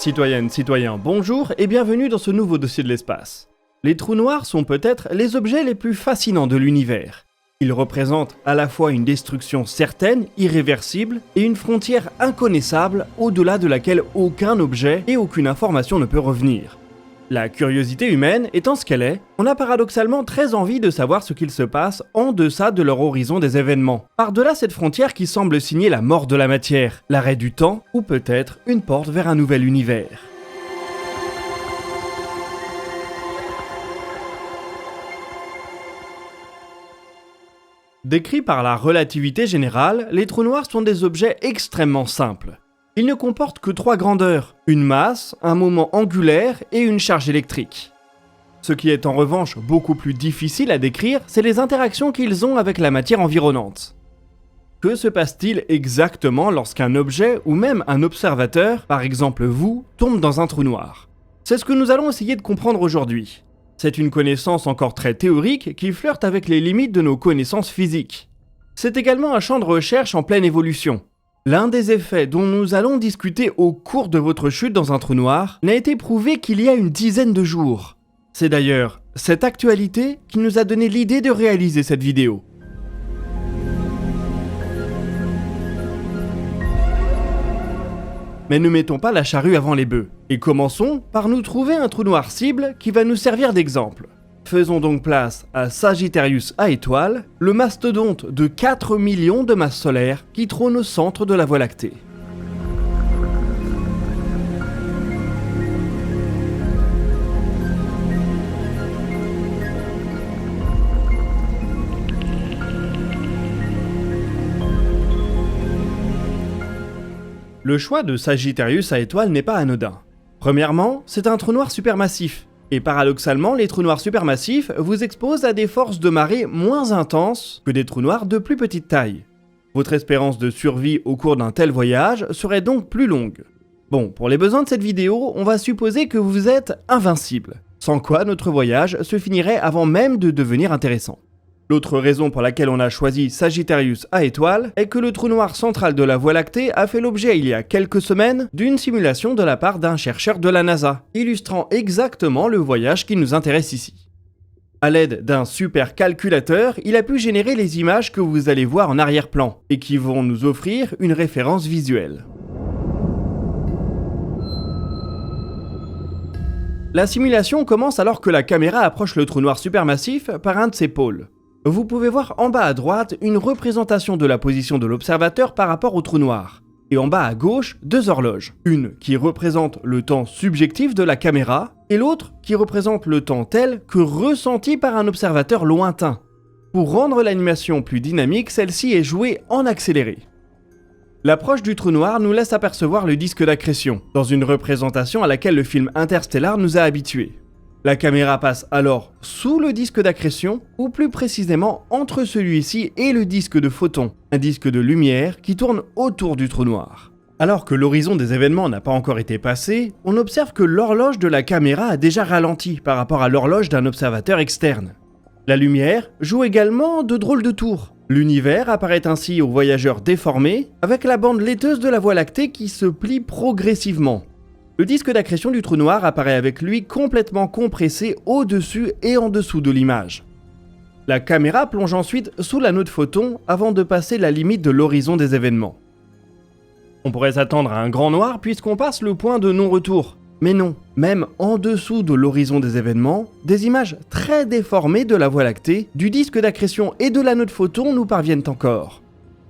Citoyennes, citoyens, bonjour et bienvenue dans ce nouveau dossier de l'espace. Les trous noirs sont peut-être les objets les plus fascinants de l'univers. Ils représentent à la fois une destruction certaine, irréversible, et une frontière inconnaissable au-delà de laquelle aucun objet et aucune information ne peut revenir. La curiosité humaine étant ce qu'elle est, on a paradoxalement très envie de savoir ce qu'il se passe en deçà de leur horizon des événements, par-delà cette frontière qui semble signer la mort de la matière, l'arrêt du temps, ou peut-être une porte vers un nouvel univers. Décrits par la relativité générale, les trous noirs sont des objets extrêmement simples. Ils ne comportent que 3 grandeurs, une masse, un moment angulaire et une charge électrique. Ce qui est en revanche beaucoup plus difficile à décrire, c'est les interactions qu'ils ont avec la matière environnante. Que se passe-t-il exactement lorsqu'un objet ou même un observateur, par exemple vous, tombe dans un trou noir? C'est ce que nous allons essayer de comprendre aujourd'hui. C'est une connaissance encore très théorique qui flirte avec les limites de nos connaissances physiques. C'est également un champ de recherche en pleine évolution. L'un des effets dont nous allons discuter au cours de votre chute dans un trou noir n'a été prouvé qu'il y a une dizaine de jours. C'est d'ailleurs cette actualité qui nous a donné l'idée de réaliser cette vidéo. Mais ne mettons pas la charrue avant les bœufs, et commençons par nous trouver un trou noir cible qui va nous servir d'exemple. Faisons donc place à Sagittarius A étoile, le mastodonte de 4 millions de masses solaires qui trône au centre de la Voie lactée. Le choix de Sagittarius A étoile n'est pas anodin. Premièrement, c'est un trou noir supermassif. Et paradoxalement, les trous noirs supermassifs vous exposent à des forces de marée moins intenses que des trous noirs de plus petite taille. Votre espérance de survie au cours d'un tel voyage serait donc plus longue. Bon, pour les besoins de cette vidéo, on va supposer que vous êtes invincible, sans quoi notre voyage se finirait avant même de devenir intéressant. L'autre raison pour laquelle on a choisi Sagittarius A étoile est que le trou noir central de la Voie lactée a fait l'objet il y a quelques semaines d'une simulation de la part d'un chercheur de la NASA, illustrant exactement le voyage qui nous intéresse ici. A l'aide d'un supercalculateur, il a pu générer les images que vous allez voir en arrière-plan, et qui vont nous offrir une référence visuelle. La simulation commence alors que la caméra approche le trou noir supermassif par un de ses pôles. Vous pouvez voir en bas à droite une représentation de la position de l'observateur par rapport au trou noir. Et en bas à gauche, 2 horloges. Une qui représente le temps subjectif de la caméra et l'autre qui représente le temps tel que ressenti par un observateur lointain. Pour rendre l'animation plus dynamique, celle-ci est jouée en accéléré. L'approche du trou noir nous laisse apercevoir le disque d'accrétion, dans une représentation à laquelle le film Interstellar nous a habitués. La caméra passe alors sous le disque d'accrétion, ou plus précisément entre celui-ci et le disque de photon, un disque de lumière qui tourne autour du trou noir. Alors que l'horizon des événements n'a pas encore été passé, on observe que l'horloge de la caméra a déjà ralenti par rapport à l'horloge d'un observateur externe. La lumière joue également de drôles de tours. L'univers apparaît ainsi aux voyageurs déformés, avec la bande laiteuse de la Voie lactée qui se plie progressivement. Le disque d'accrétion du trou noir apparaît avec lui complètement compressé au-dessus et en dessous de l'image. La caméra plonge ensuite sous l'anneau de photon avant de passer la limite de l'horizon des événements. On pourrait s'attendre à un grand noir puisqu'on passe le point de non-retour. Mais non, même en dessous de l'horizon des événements, des images très déformées de la Voie lactée, du disque d'accrétion et de l'anneau de photon nous parviennent encore.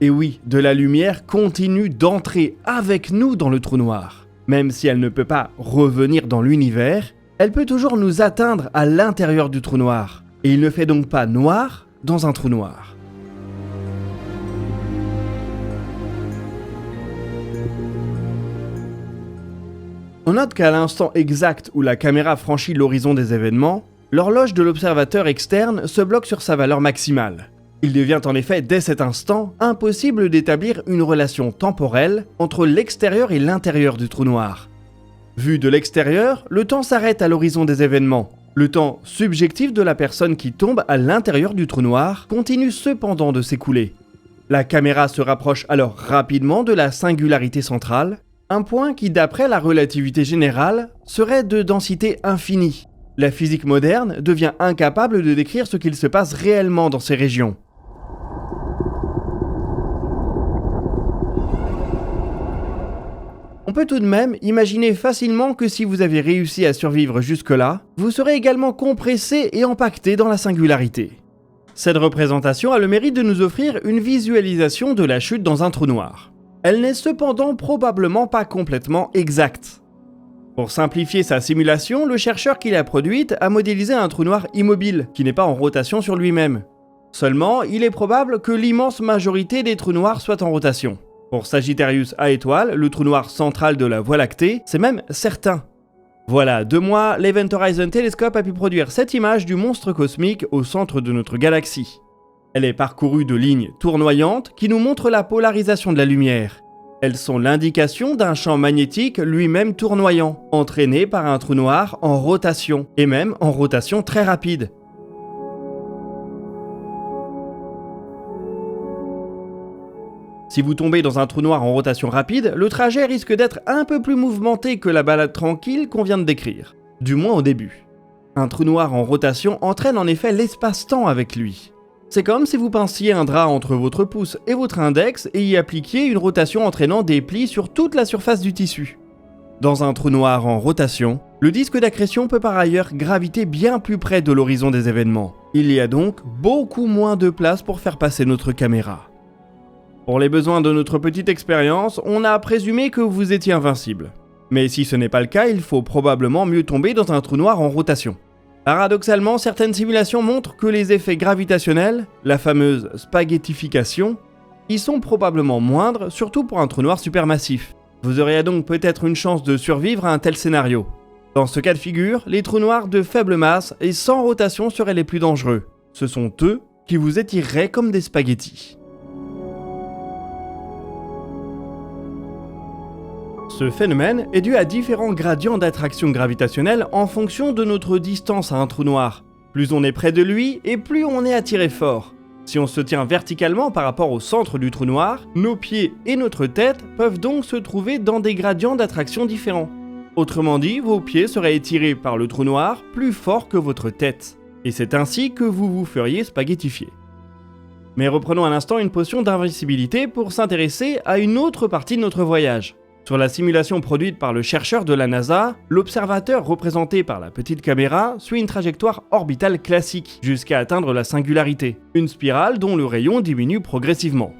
Et oui, de la lumière continue d'entrer avec nous dans le trou noir. Même si elle ne peut pas revenir dans l'univers, elle peut toujours nous atteindre à l'intérieur du trou noir. Et il ne fait donc pas noir dans un trou noir. On note qu'à l'instant exact où la caméra franchit l'horizon des événements, l'horloge de l'observateur externe se bloque sur sa valeur maximale. Il devient en effet dès cet instant impossible d'établir une relation temporelle entre l'extérieur et l'intérieur du trou noir. Vu de l'extérieur, le temps s'arrête à l'horizon des événements. Le temps subjectif de la personne qui tombe à l'intérieur du trou noir continue cependant de s'écouler. La caméra se rapproche alors rapidement de la singularité centrale, Un point qui, d'après la relativité générale, serait de densité infinie. La physique moderne devient incapable de décrire ce qu'il se passe réellement dans ces régions. On peut tout de même imaginer facilement que si vous avez réussi à survivre jusque-là, vous serez également compressé et empaqueté dans la singularité. Cette représentation a le mérite de nous offrir une visualisation de la chute dans un trou noir. Elle n'est cependant probablement pas complètement exacte. Pour simplifier sa simulation, le chercheur qui l'a produite a modélisé un trou noir immobile, qui n'est pas en rotation sur lui-même. Seulement, il est probable que l'immense majorité des trous noirs soient en rotation. Pour Sagittarius A étoile, le trou noir central de la Voie lactée, c'est même certain. Voilà 2 mois, l'Event Horizon Telescope a pu produire cette image du monstre cosmique au centre de notre galaxie. Elle est parcourue de lignes tournoyantes qui nous montrent la polarisation de la lumière. Elles sont l'indication d'un champ magnétique lui-même tournoyant, entraîné par un trou noir en rotation, et même en rotation très rapide. Si vous tombez dans un trou noir en rotation rapide, le trajet risque d'être un peu plus mouvementé que la balade tranquille qu'on vient de décrire. Du moins au début. Un trou noir en rotation entraîne en effet l'espace-temps avec lui. C'est comme si vous pinciez un drap entre votre pouce et votre index et y appliquiez une rotation entraînant des plis sur toute la surface du tissu. Dans un trou noir en rotation, le disque d'accrétion peut par ailleurs graviter bien plus près de l'horizon des événements. Il y a donc beaucoup moins de place pour faire passer notre caméra. Pour les besoins de notre petite expérience, on a présumé que vous étiez invincible. Mais si ce n'est pas le cas, il faut probablement mieux tomber dans un trou noir en rotation. Paradoxalement, certaines simulations montrent que les effets gravitationnels, la fameuse spaghettification, y sont probablement moindres, surtout pour un trou noir supermassif. Vous auriez donc peut-être une chance de survivre à un tel scénario. Dans ce cas de figure, les trous noirs de faible masse et sans rotation seraient les plus dangereux. Ce sont eux qui vous étireraient comme des spaghettis. Ce phénomène est dû à différents gradients d'attraction gravitationnelle en fonction de notre distance à un trou noir. Plus on est près de lui et plus on est attiré fort. Si on se tient verticalement par rapport au centre du trou noir, nos pieds et notre tête peuvent donc se trouver dans des gradients d'attraction différents. Autrement dit, vos pieds seraient étirés par le trou noir plus fort que votre tête. Et c'est ainsi que vous vous feriez spaghettifier. Mais reprenons un instant une potion d'invincibilité pour s'intéresser à une autre partie de notre voyage. Sur la simulation produite par le chercheur de la NASA, l'observateur représenté par la petite caméra suit une trajectoire orbitale classique jusqu'à atteindre la singularité, une spirale dont le rayon diminue progressivement.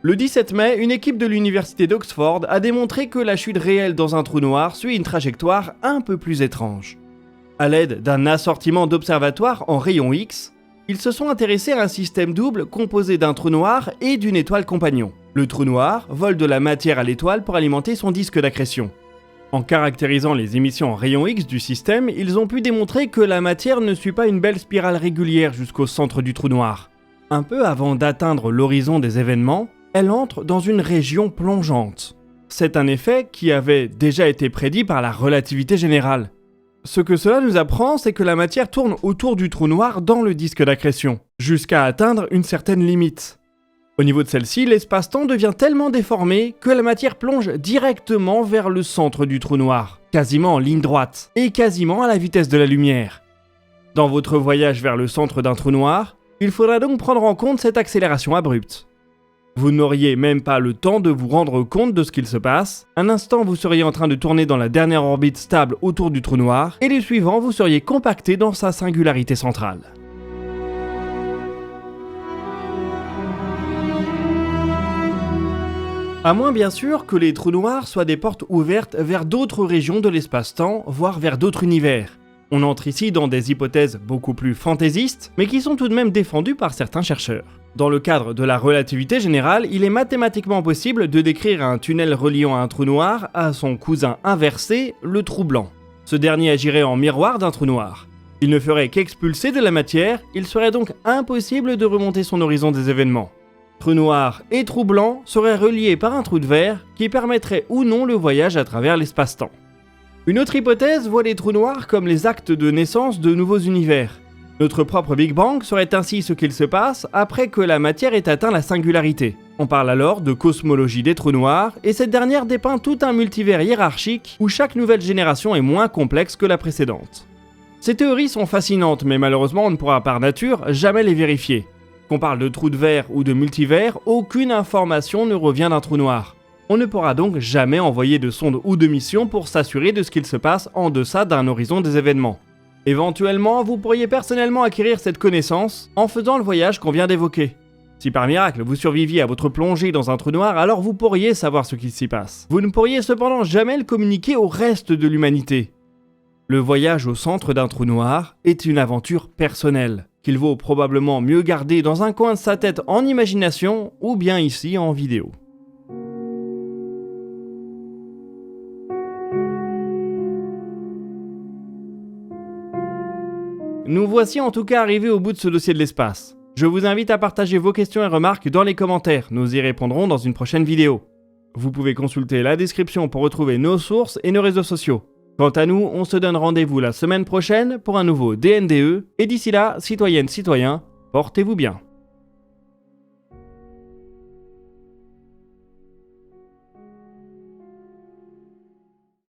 Le 17 mai, une équipe de l'université d'Oxford a démontré que la chute réelle dans un trou noir suit une trajectoire un peu plus étrange. À l'aide d'un assortiment d'observatoires en rayon X, ils se sont intéressés à un système double composé d'un trou noir et d'une étoile compagnon. Le trou noir vole de la matière à l'étoile pour alimenter son disque d'accrétion. En caractérisant les émissions en rayon X du système, ils ont pu démontrer que la matière ne suit pas une belle spirale régulière jusqu'au centre du trou noir. Un peu avant d'atteindre l'horizon des événements, elle entre dans une région plongeante. C'est un effet qui avait déjà été prédit par la relativité générale. Ce que cela nous apprend, c'est que la matière tourne autour du trou noir dans le disque d'accrétion, jusqu'à atteindre une certaine limite. Au niveau de celle-ci, l'espace-temps devient tellement déformé que la matière plonge directement vers le centre du trou noir, quasiment en ligne droite, et quasiment à la vitesse de la lumière. Dans votre voyage vers le centre d'un trou noir, il faudra donc prendre en compte cette accélération abrupte. Vous n'auriez même pas le temps de vous rendre compte de ce qu'il se passe. Un instant, vous seriez en train de tourner dans la dernière orbite stable autour du trou noir, et les suivants, vous seriez compacté dans sa singularité centrale. À moins bien sûr que les trous noirs soient des portes ouvertes vers d'autres régions de l'espace-temps, voire vers d'autres univers. On entre ici dans des hypothèses beaucoup plus fantaisistes, mais qui sont tout de même défendues par certains chercheurs. Dans le cadre de la relativité générale, il est mathématiquement possible de décrire un tunnel reliant un trou noir à son cousin inversé, le trou blanc. Ce dernier agirait en miroir d'un trou noir. Il ne ferait qu'expulser de la matière, il serait donc impossible de remonter son horizon des événements. Trou noir et trou blanc seraient reliés par un trou de verre qui permettrait ou non le voyage à travers l'espace-temps. Une autre hypothèse voit les trous noirs comme les actes de naissance de nouveaux univers. Notre propre Big Bang serait ainsi ce qu'il se passe après que la matière ait atteint la singularité. On parle alors de cosmologie des trous noirs, et cette dernière dépeint tout un multivers hiérarchique où chaque nouvelle génération est moins complexe que la précédente. Ces théories sont fascinantes, mais malheureusement on ne pourra par nature jamais les vérifier. Qu'on parle de trous de verre ou de multivers, aucune information ne revient d'un trou noir. On ne pourra donc jamais envoyer de sonde ou de mission pour s'assurer de ce qu'il se passe en deçà d'un horizon des événements. Éventuellement, vous pourriez personnellement acquérir cette connaissance en faisant le voyage qu'on vient d'évoquer. Si par miracle vous surviviez à votre plongée dans un trou noir, alors vous pourriez savoir ce qui s'y passe. Vous ne pourriez cependant jamais le communiquer au reste de l'humanité. Le voyage au centre d'un trou noir est une aventure personnelle, qu'il vaut probablement mieux garder dans un coin de sa tête en imagination ou bien ici en vidéo. Nous voici en tout cas arrivés au bout de ce dossier de l'espace. Je vous invite à partager vos questions et remarques dans les commentaires, nous y répondrons dans une prochaine vidéo. Vous pouvez consulter la description pour retrouver nos sources et nos réseaux sociaux. Quant à nous, on se donne rendez-vous la semaine prochaine pour un nouveau DNDE, et d'ici là, citoyennes, citoyens, portez-vous bien.